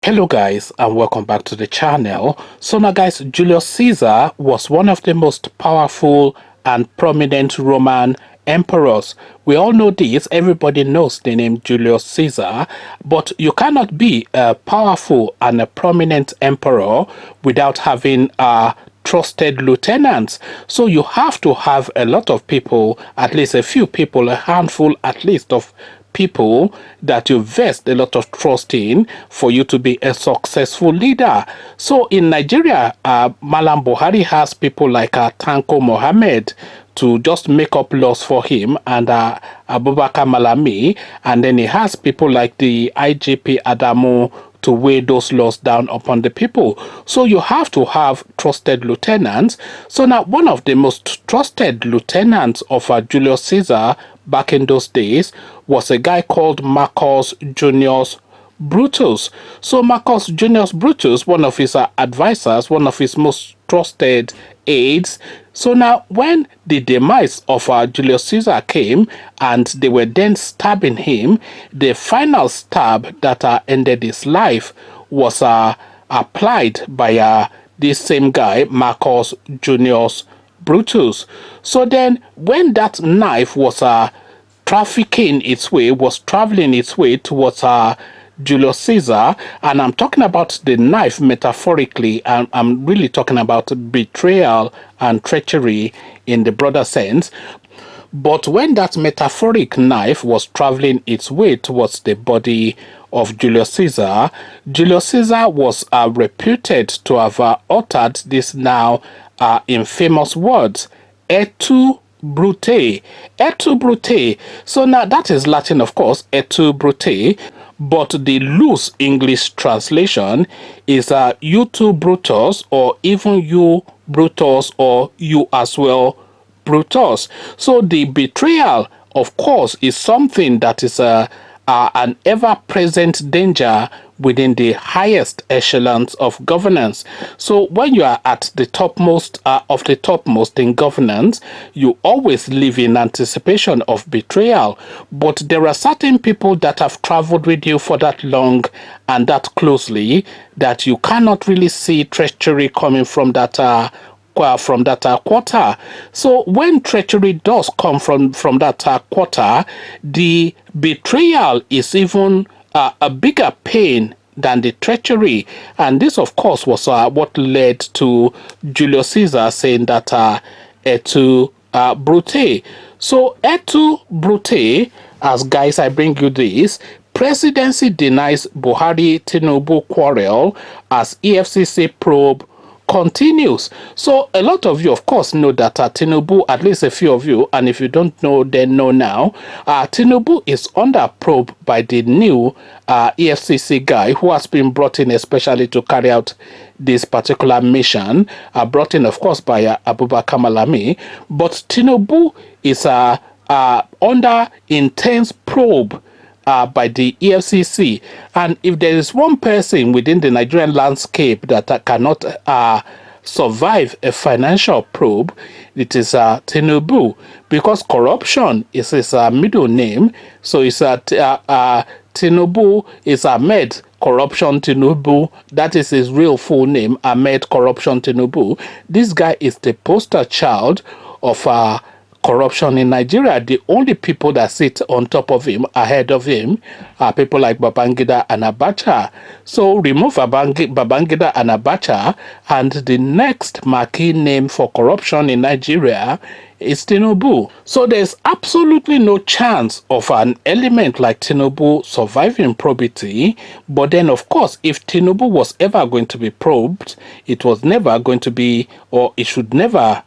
Hello guys and welcome back to the channel. So now guys, Julius Caesar was one of the most powerful and prominent Roman emperors. We all know this, everybody knows the name Julius Caesar, but you cannot be a powerful and a prominent emperor without having trusted lieutenants. So you have to have a lot of people, at least a few people, a handful at least of people that you vest a lot of trust in for you to be a successful leader. So in Nigeria, Mallam Buhari has people like Tanko Mohammed to just make up laws for him, and Abubakar Malami, and then he has people like the IGP Adamu to weigh those laws down upon the people. So you have to have trusted lieutenants. So now one of the most trusted lieutenants of Julius Caesar back in those days was a guy called Marcus Junius Brutus. So Marcus Junius Brutus, one of his advisors, one of his most trusted aides. So now when the demise of Julius Caesar came and they were then stabbing him, the final stab that ended his life was applied by this same guy, Marcus Junius Brutus. So then when that knife was traveling its way towards Julius Caesar, and I'm talking about the knife metaphorically, and I'm really talking about betrayal and treachery in the broader sense. But when that metaphoric knife was traveling its way towards the body of Julius Caesar was reputed to have uttered this now infamous words, et tu brute, et tu brute. So now that is Latin, of course, et tu brute, but the loose English translation is you too Brutus, or even you Brutus, or you as well Brutus. So the betrayal, of course, is something that is an ever-present danger within the highest echelons of governance. So when you are at the topmost of the topmost in governance, you always live in anticipation of betrayal. But there are certain people that have traveled with you for that long and that closely that you cannot really see treachery coming from that quarter. So when treachery does come from that quarter, the betrayal is even a bigger pain than the treachery. And this, of course, was what led to Julius Caesar saying that et tu brute. So et tu brute, as guys, I bring you this. Presidency denies Buhari Tinubu quarrel as EFCC probe continues. So a lot of you, of course, know that Tinubu, at least a few of you, and if you don't know, then know now, Tinubu is under probe by the new EFCC guy who has been brought in especially to carry out this particular mission, brought in, of course, by Abubakar Malami. But Tinubu is under intense probe by the EFCC. And if there is one person within the Nigerian landscape that cannot survive a financial probe, it is Tinubu, because corruption is his middle name. So it's Tinubu is Ahmed Corruption Tinubu. That is his real full name, Ahmed Corruption Tinubu. This guy is the poster child of corruption in Nigeria. The only people that sit on top of him, ahead of him, are people like Babangida and Abacha. So remove Babangida and Abacha, and the next marquee name for corruption in Nigeria is Tinubu. So there's absolutely no chance of an element like Tinubu surviving probity. But then, of course, if Tinubu was ever going to be probed, it was never going to be, or it should never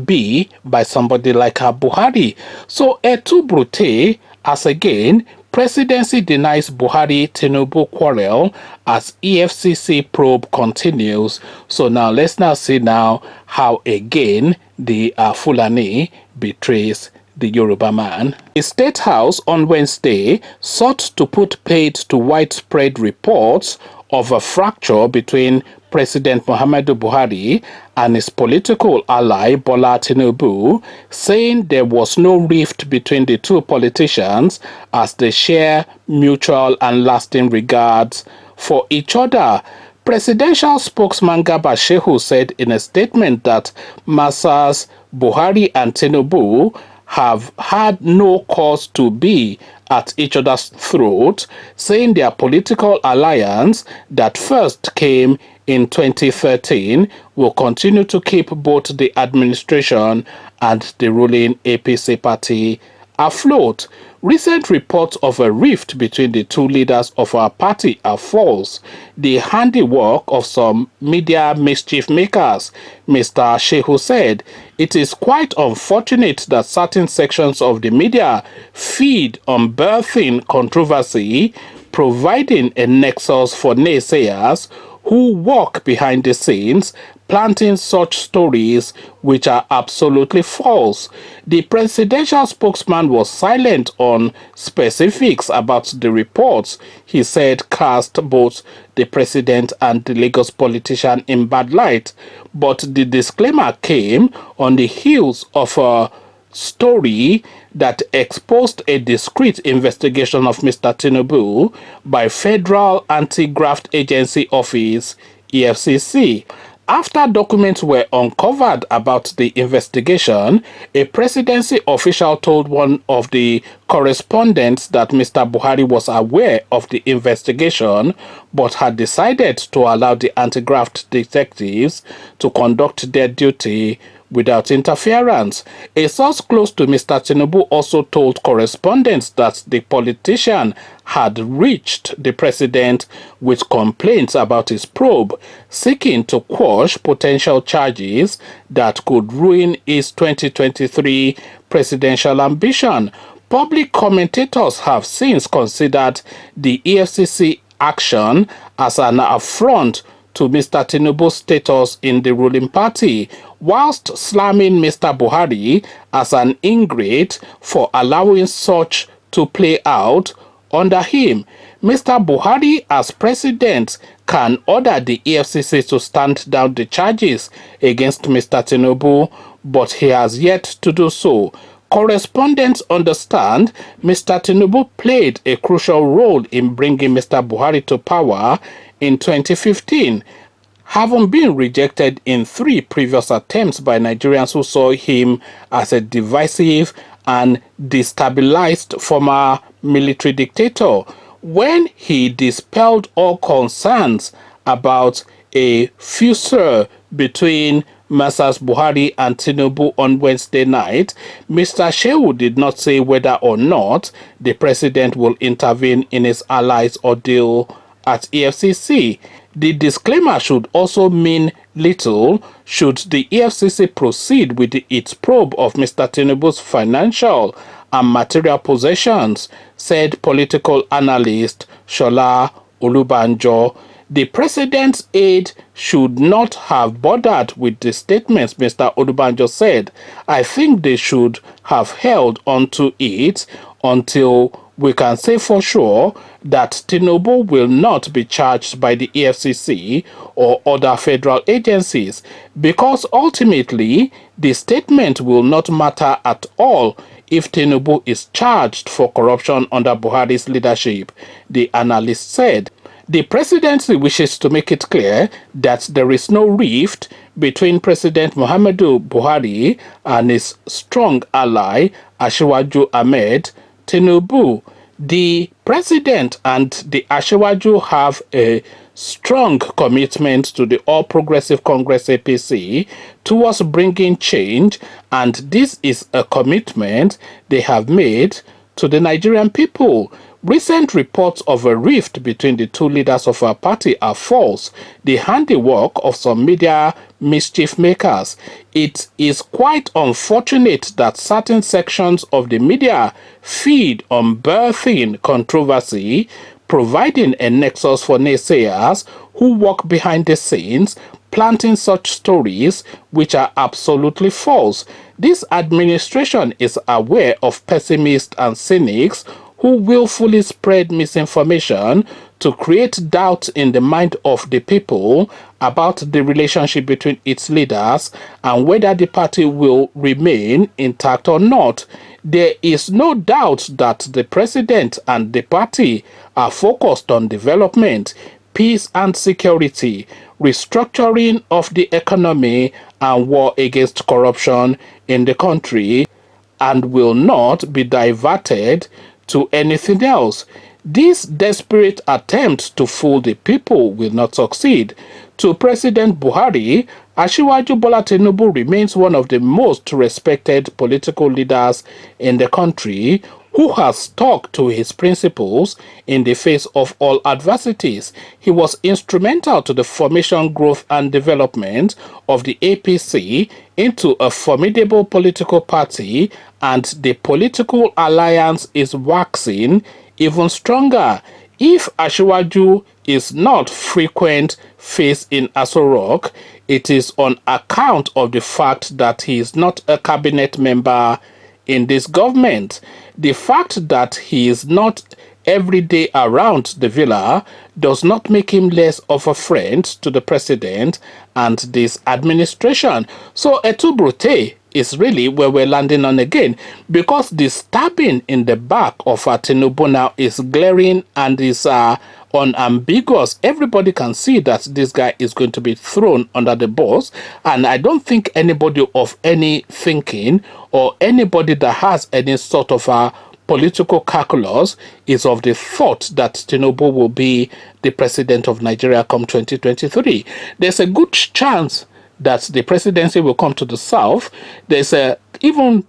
be by somebody like Buhari. So et tu brute, as again, presidency denies Buhari Tinubu quarrel as EFCC probe continues. So now let's now see now how again the Fulani betrays the Yoruba man. The State House on Wednesday sought to put paid to widespread reports of a fracture between President Muhammadu Buhari and his political ally Bola Tinubu, saying there was no rift between the two politicians as they share mutual and lasting regards for each other. Presidential spokesman Garba Shehu said in a statement that Messrs. Buhari and Tinubu have had no cause to be at each other's throat, saying their political alliance that first came in 2013 will continue to keep both the administration and the ruling APC party afloat. Recent reports of a rift between the two leaders of our party are false, the handiwork of some media mischief makers. Mr. Shehu said, "It is quite unfortunate that certain sections of the media feed on birthing controversy, providing a nexus for naysayers who walk behind the scenes, planting such stories which are absolutely false." The presidential spokesman was silent on specifics about the reports he said cast both the president and the Lagos politician in bad light, but the disclaimer came on the heels of a story that exposed a discreet investigation of Mr. Tinubu by Federal Anti-Graft Agency Office, Efcc. After documents were uncovered about the investigation, a presidency official told one of the correspondents that Mr. Buhari was aware of the investigation but had decided to allow the anti-graft detectives to conduct their duty without interference. A source close to Mr. Tinubu also told correspondents that the politician had reached the president with complaints about his probe, seeking to quash potential charges that could ruin his 2023 presidential ambition. Public commentators have since considered the EFCC action as an affront to Mr. Tinubu's status in the ruling party, whilst slamming Mr. Buhari as an ingrate for allowing such to play out under him. Mr. Buhari, as president, can order the EFCC to stand down the charges against Mr. Tinubu, but he has yet to do so. Correspondents understand Mr. Tinubu played a crucial role in bringing Mr. Buhari to power in 2015, having been rejected in 3 previous attempts by Nigerians who saw him as a divisive and destabilized former military dictator. When he dispelled all concerns about a fusor between Messrs. Buhari and Tinubu on Wednesday night, Mr. Shehu did not say whether or not the president will intervene in his allies' ordeal at EFCC. The disclaimer should also mean little should the EFCC proceed with its probe of Mr. Tinubu's financial and material possessions, said political analyst Shola Olubanjo. The president's aide should not have bothered with the statements, Mr. Olubanjo said. I think they should have held on to it until we can say for sure that Tinubu will not be charged by the EFCC or other federal agencies, because ultimately the statement will not matter at all if Tinubu is charged for corruption under Buhari's leadership, the analyst said. The presidency wishes to make it clear that there is no rift between President Muhammadu Buhari and his strong ally, Asiwaju Ahmed Tinubu. The president and the Asiwaju have a strong commitment to the All Progressive Congress APC towards bringing change, and this is a commitment they have made to the Nigerian people. Recent reports of a rift between the two leaders of our party are false, the handiwork of some media mischief makers. It is quite unfortunate that certain sections of the media feed on birthing controversy, providing a nexus for naysayers who walk behind the scenes, planting such stories which are absolutely false. This administration is aware of pessimists and cynics who willfully spread misinformation to create doubt in the mind of the people about the relationship between its leaders and whether the party will remain intact or not. There is no doubt that the president and the party are focused on development. peace and security, restructuring of the economy, and war against corruption in the country, and will not be diverted to anything else. This desperate attempt to fool the people will not succeed. To President Buhari, Asiwaju Bola Tinubu remains one of the most respected political leaders in the country, who has stuck to his principles in the face of all adversities. He was instrumental to the formation, growth, and development of the APC into a formidable political party, and the political alliance is waxing even stronger. If Asiwaju is not frequent face in Aso Rock, it is on account of the fact that he is not a cabinet member in this government. The fact that he is not every day around the villa does not make him less of a friend to the president and this administration. So Etubrute is really where we're landing on again, because the stabbing in the back of Tinubu now is glaring and is unambiguous. Everybody can see that this guy is going to be thrown under the bus, and I don't think anybody of any thinking or anybody that has any sort of a political calculus is of the thought that Tinubu will be the president of Nigeria come 2023. There's a good chance that the presidency will come to the south. There's a even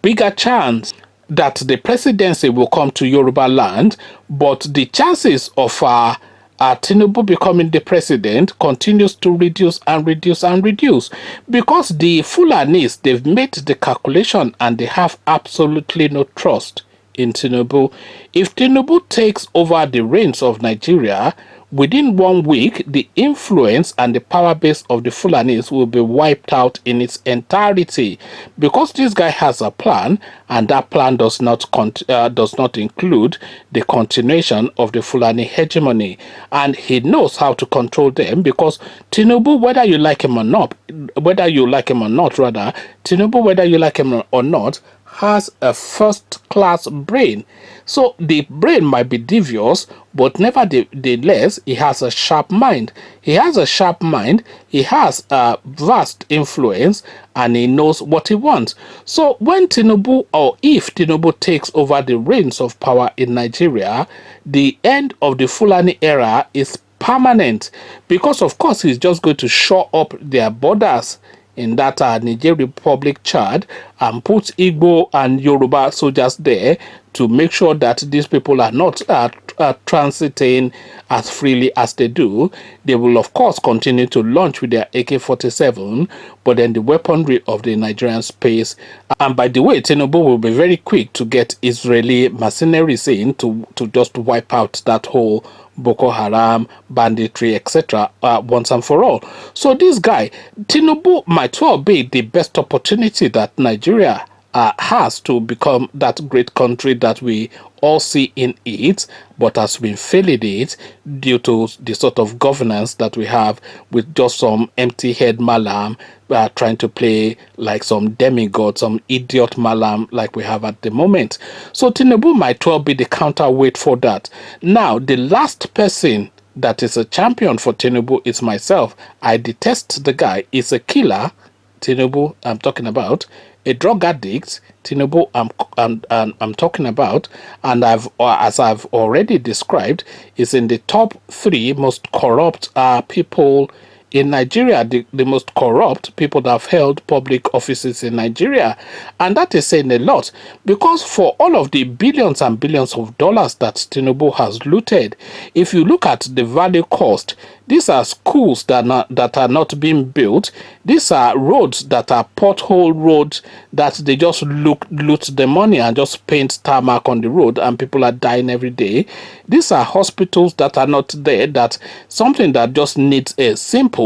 bigger chance that the presidency will come to Yoruba land, but the chances of Tinubu becoming the president continues to reduce and reduce and reduce, because the Fulanis, they've made the calculation and they have absolutely no trust in Tinubu. If Tinubu takes over the reins of Nigeria, within 1 week, the influence and the power base of the Fulanis will be wiped out in its entirety, because this guy has a plan, and that plan does not include the continuation of the Fulani hegemony, and he knows how to control them, because Tinubu, whether you like him or not, Tinubu, whether you like him or not, has a first-class brain. So the brain might be devious, but nevertheless, he has a sharp mind. He has a a vast influence, and he knows what he wants. So when Tinubu, or if Tinubu takes over the reins of power in Nigeria, the end of the Fulani era is permanent, because of course he's just going to shore up their borders in that Niger Republic Chad, and put Igbo and Yoruba soldiers there to make sure that these people are not transiting as freely as they do. They will of course continue to launch with their AK-47, but then the weaponry of the Nigerian space. And by the way, Tinubu will be very quick to get Israeli mercenaries in to just wipe out that whole Boko Haram, banditry, etc. Once and for all. So this guy, Tinubu, might well be the best opportunity that Nigeria has to become that great country that we all see in it, but has been failing it due to the sort of governance that we have, with just some empty head Mallam trying to play like some demigod, some idiot Mallam like we have at the moment. So Tinubu might well be the counterweight for that. Now, the last person that is a champion for Tinubu is myself. I detest the guy. He's a killer. Tinubu, I'm talking about. A drug addict, Tinubu, I'm talking about, and as I've already described, is in the top 3 most corrupt people in Nigeria, the most corrupt people that have held public offices in Nigeria. And that is saying a lot, because for all of the billions and billions of dollars that Tinubu has looted, if you look at the value cost, these are schools that are not being built. These are roads that are pothole roads that they just loot the money and just paint tarmac on the road, and people are dying every day. These are hospitals that are not there, that something that just needs a simple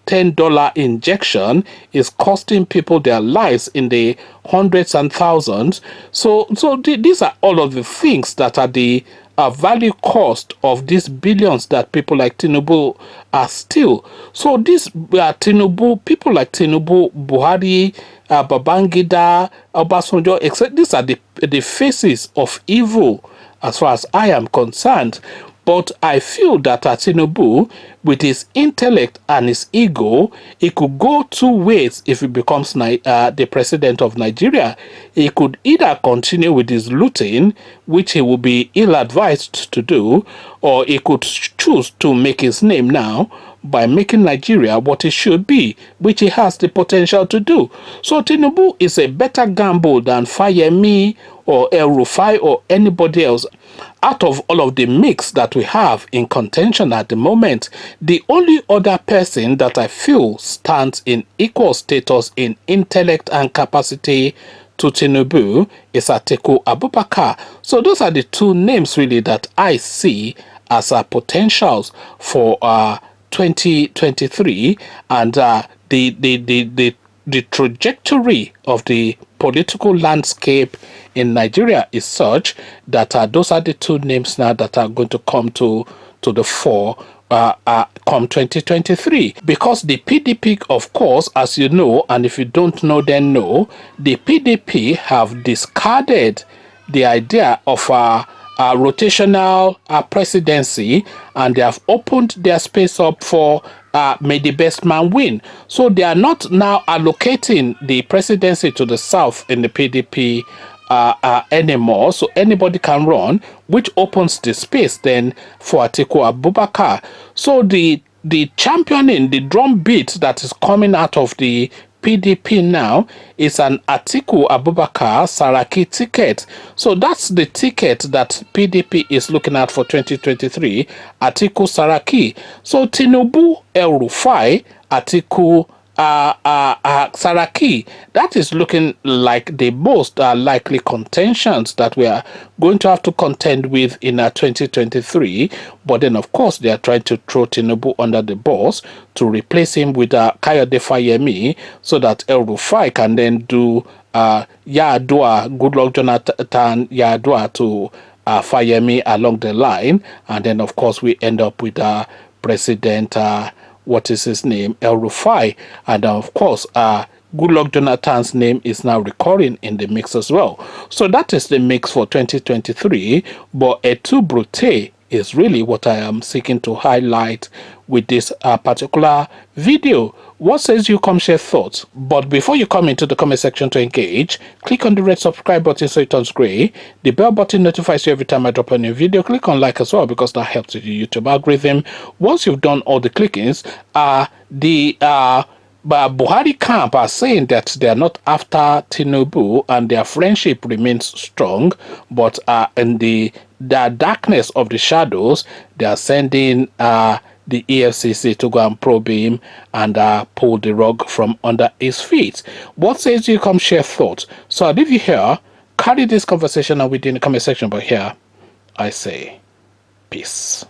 $10 injection is costing people their lives in the hundreds and thousands. So these are all of the things that are the value cost of these billions that people like Tinubu are still. So these Tinubu, people like Tinubu, Buhari, Babangida, Obasanjo, etc. These are the faces of evil as far as I am concerned. But I feel that Tinubu, with his intellect and his ego, he could go two ways if he becomes the president of Nigeria. He could either continue with his looting, which he will be ill-advised to do, or he could choose to make his name now by making Nigeria what it should be, which he has the potential to do. So Tinubu is a better gamble than Fayemi or El Rufai or anybody else. Out of all of the mix that we have in contention at the moment, the only other person that I feel stands in equal status in intellect and capacity to Tinubu is Atiku Abubakar. So those are the two names really that I see as potentials for 2023, and the trajectory of the political landscape in Nigeria is such that those are the two names now that are going to come to the fore come 2023. Because the PDP, of course, as you know, and if you don't know, then know, the PDP have discarded the idea of rotational presidency, and they have opened their space up for may the best man win. So they are not now allocating the presidency to the south in the PDP anymore, so anybody can run, which opens the space then for Atiku Abubakar. So the championing, the drum beat that is coming out of the PDP now is an Atiku Abubakar Saraki ticket. So that's the ticket that PDP is looking at for 2023, Atiku Saraki. So Tinubu, El Rufai, Atiku Saraki, that is looking like the most likely contentions that we are going to have to contend with in 2023. But then, of course, they are trying to throw Tinubu under the bus to replace him with Kayode Fayemi, so that El Rufai can then do Yadua, Goodluck Jonathan Yadua to Fayemi along the line. And then, of course, we end up with President what is his name, El Rufai, and of course Goodluck Jonathan's name is now recurring in the mix as well. So that is the mix for 2023, but a two brute is really what I am seeking to highlight with this particular video. What says you? Come share thoughts. But before you come into the comment section to engage, click on the red subscribe button so it turns gray. The bell button notifies you every time I drop a new video. Click on like as well, because that helps with the YouTube algorithm. Once you've done all the clickings, but Buhari camp are saying that they are not after Tinubu and their friendship remains strong, but in the darkness of the shadows, they are sending the EFCC to go and probe him and pull the rug from under his feet. What says you? Come share thoughts. So I'll leave you here. Carry this conversation on within the comment section, but here I say peace.